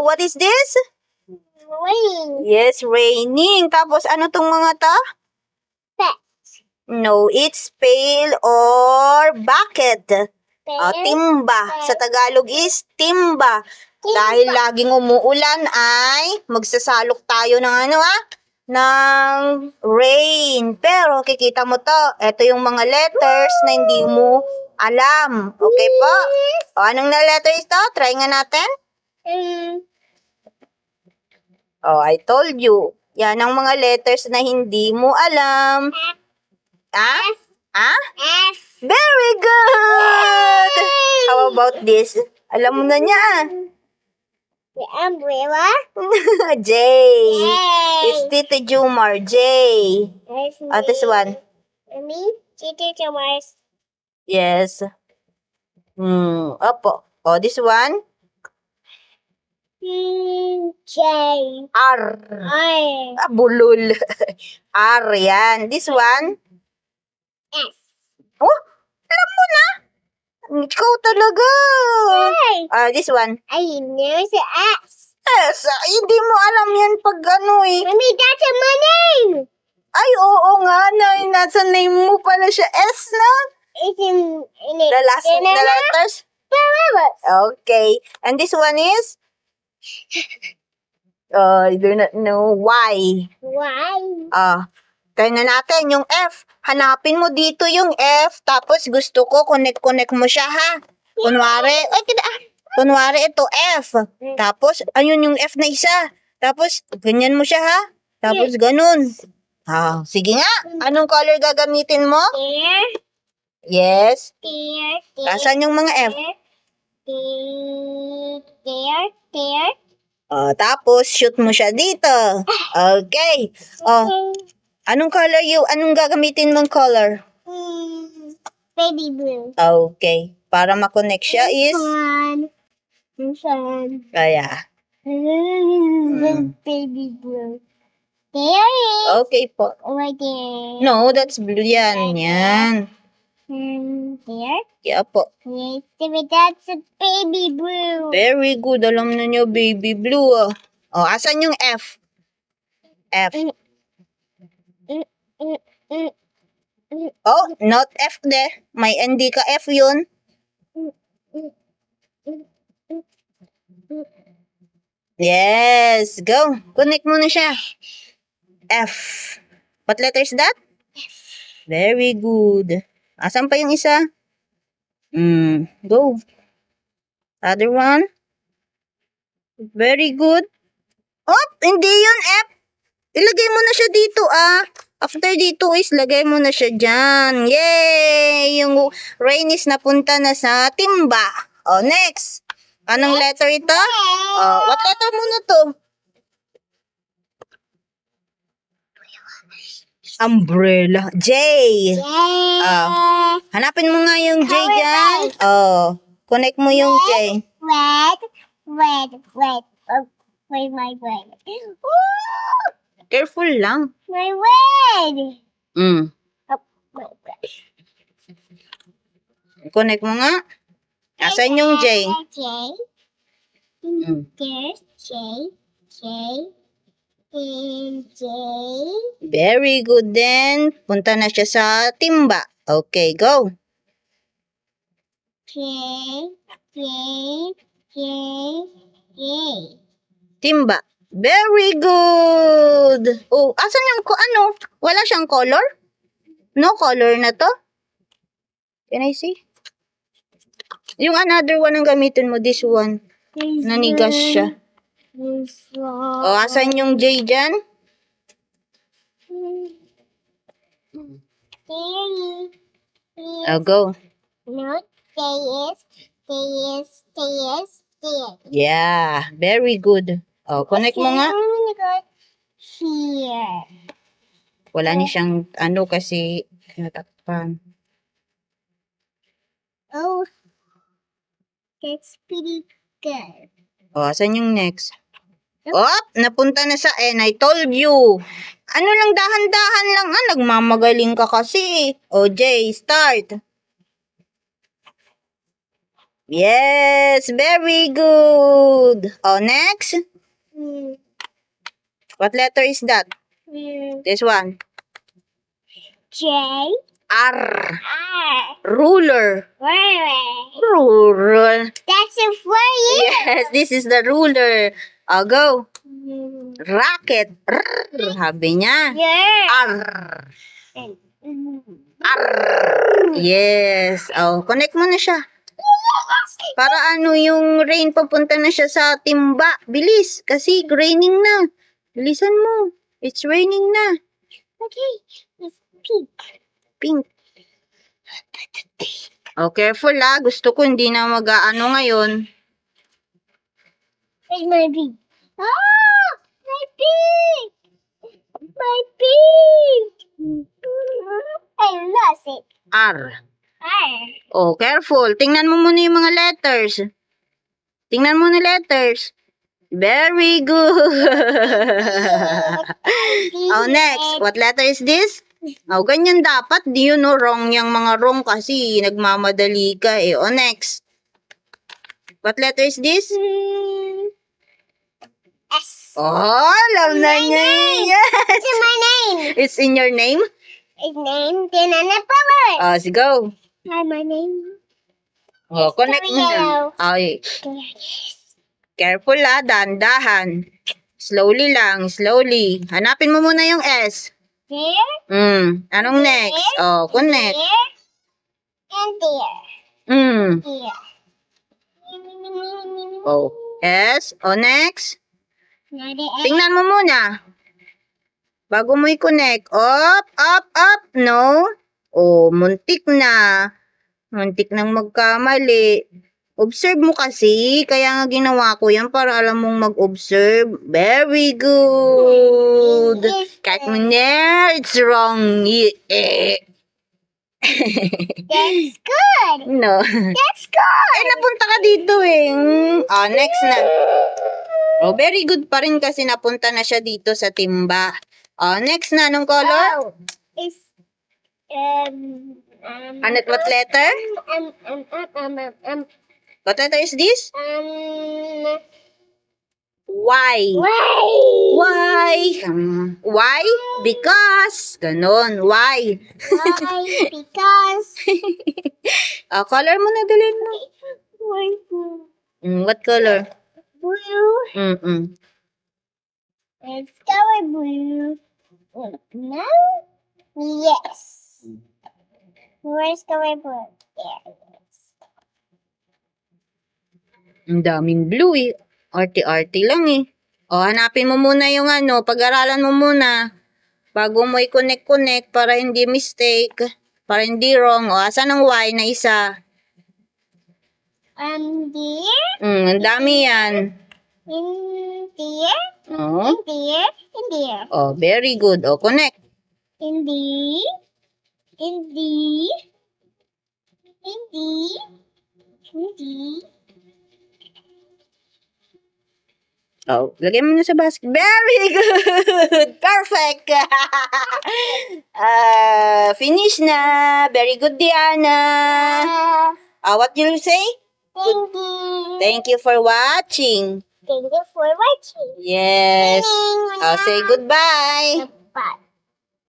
what is this? Rain. Yes, raining. Tapos, ano tong mga ta? No, it's pail or bucket. Timba. Sa Tagalog is timba. Dahil laging umuulan ay magsasalok tayo ng ng rain. Pero kikita mo to, ito yung mga letters na hindi mo alam. Okay po? O, anong na letters to? Try nga natin. Oh, I told you. Yan ang mga letters na hindi mo alam. F. Very good! How about this? Alam mo na niya. The umbrella. J. It's Tito Jumar. J. This one. Me? Tito Jumar's. Yes. Opo. Oh, this one. J. R. I. Bulol. R yan. This one. S. Oh, alam mo na. Ikaw talaga. This one. I know the S. S. Hindi mo alam yan pag Mommy, that's my name. Ay, oo nga. Nasa name mo pala siya. S na. It's in The last the letters. Okay. And this one is? I do not know. Y. Try na natin yung F. Hanapin mo dito yung F. Tapos gusto ko connect mo siya, ha? Kunwari ito F. Tapos, ayun yung F na isa. Tapos, ganyan mo siya, ha? Tapos, ganun. Sige nga. Anong color gagamitin mo? Yes. Asan yung mga F? Tapos, shoot mo siya dito. Okay. Anong color anong gagamitin mong color? Baby blue. Okay. Para ma-connect siya is? Kaya. Baby blue. There is. Okay po. Right there. No, that's blue yan. Yan. There. Yeah po. Yes, that's a baby blue. Very good. Alam na niyo, baby blue. Asan yung F? F. Not F de. May hindi ka F yun. Yes. Go. Connect mo na siya. F. What letter is that? F. Very good. Asan pa yung isa? Go. Other one. Very good. Hindi yun F. Ilagay mo na siya dito, After dito is, lagay mo na siya dyan. Yay! Yung rain is napunta na sa timba. Next. Anong letter ito? What letter muna to? Umbrella. J. Hanapin mo nga yung J dyan. Connect mo yung J. Red. Where's my red? Careful lang. My red. Connect mo nga. Asan yung J? There's J. And J. Very good then. Punta na siya sa timba. Okay, go. J. Timba. Very good. Asan yung Wala siyang color? No color na to? Can I see? Yung another one ang gamitin mo, this one. Nanigas siya. Asan yung J dyan? Go. No, there is. Yeah, very good. Connect mo nga. Here. Wala niya siyang kasi natakpan. That's pretty good. Asan yung next? Napunta na sa N. I told you. Lang, dahan-dahan lang. Nagmamagaling ka kasi. J, start. Yes, very good. Oh, next. Mm, What letter is that? This one. J. R. R. Ruler. Where? Ruler. That's a word. Yes, this is the ruler. Oh, go. Mm. Rocket. R. Sabi niya. Yeah. R. Mm. R. Yes. Oh, connect mo na siya. Para ano yung rain papunta na siya sa timba. Bilis. Kasi raining na. Bilisan mo. It's raining na. Okay. It's pink. Pink. Oh, careful ah. Gusto ko hindi na mag-ano ngayon. Where's my pink? Oh, my pink. My pink. I lost it. R. R. Oh, careful. Tingnan mo muna yung mga letters. Tingnan mo na letters. Very good. Oh, next. What letter is this? Oh, ganyan dapat. Di yun, no? Wrong yung mga wrong kasi nagmamadali ka eh. Oh, next. What letter is this? S. Oh, alam na niya. Yes. It's my name. It's in your name? It's name Banana Power. Oh, let's go. Hi, my name. Oh, connect mo na. Yellow. Okay. Careful ah, dahan-dahan. Slowly lang, slowly. Hanapin mo muna yung S. There. Anong next? Oh, connect. There. And there. Here. Oh, S. Oh, next. Now the S. Tingnan mo muna. Bago mo i-connect. Up, up, up. No? Oh, muntik na. Muntik nang magkamali. Observe mo kasi. Kaya nga ginawa ko yan para alam mong mag-observe. Very good. Kahit mo na, it's wrong. That's good. No. That's good. Ay, napunta ka dito eh. Oh, next na. Oh, very good pa rin kasi napunta na siya dito sa timba. Oh, next na. Anong color? Oh, it's Ano, what letter? What letter is this? Y. Why? Why? Why? Because. Ganon. Why? Why? Because. Color mo na, dalhin mo. Why? What color? Blue. It's color blue. No? Yes. Where's color blue? There it is. Ang daming blue eh. Arty-arty lang eh. O, hanapin mo muna yung ano. Pag-aralan mo muna. Bago mo i-connect para hindi mistake. Para hindi wrong. O, asan ang Y na isa? There. Ang dami yan. In there. O. In there. In there. O, very good. O, connect. In the. In the. In the. In the. Oh, lagay mo na sa basket. Very good! Perfect! Finish na. Very good, Diana. What did you say? Thank you. Thank you for watching. Thank you for watching. Yes. Thank you. Say goodbye. Bye.